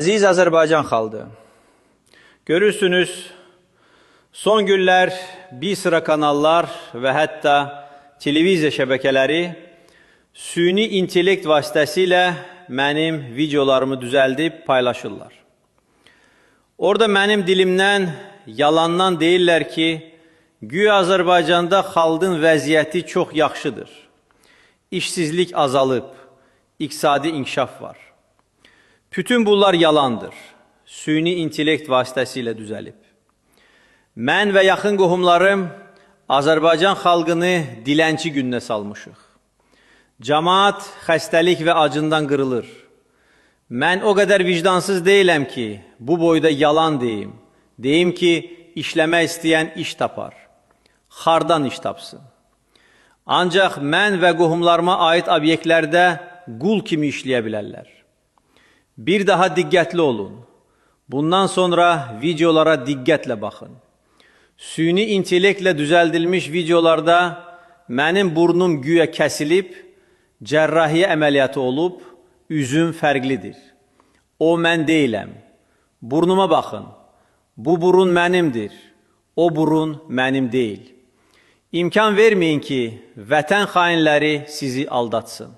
Aziz Azərbaycan xalqı, görürsünüz, son günlər bir sıra kanallar və hətta televiziya şəbəkələri süni intellekt vasitəsilə mənim videolarımı düzəldib paylaşırlar. Orada mənim dilimdən, yalandan deyirlər ki, güya Azərbaycanda xalqın vəziyyəti çox yaxşıdır. İşsizlik azalıb, iqtisadi inkişaf var. Bütün bunlar yalandır. Süni intellekt vasitəsilə düzəlib. Mən və yaxın qohumlarım Azərbaycan xalqını dilənçi gününə salmışıq. Cəmaət xəstəlik və acından qırılır. Mən o qədər vicdansız deyiləm ki, bu boyda yalan deyim. Deyim ki, işləmək istəyən iş tapar. Xardan iş tapsın. Ancaq mən və qohumlarıma aid obyektlərdə qul kimi işləyə bilərlər. Bir daha diqqətli olun. Bundan sonra videolara diqqətlə baxın. Süni intellektlə düzəldilmiş videolarda mənim burnum güya kəsilib, cərrahiyyə əməliyyatı olub, üzüm fərqlidir. O mən deyiləm. Burnuma baxın. Bu burun mənimdir. O burun mənim deyil. İmkan verməyin ki, vətən xainləri sizi aldatsın.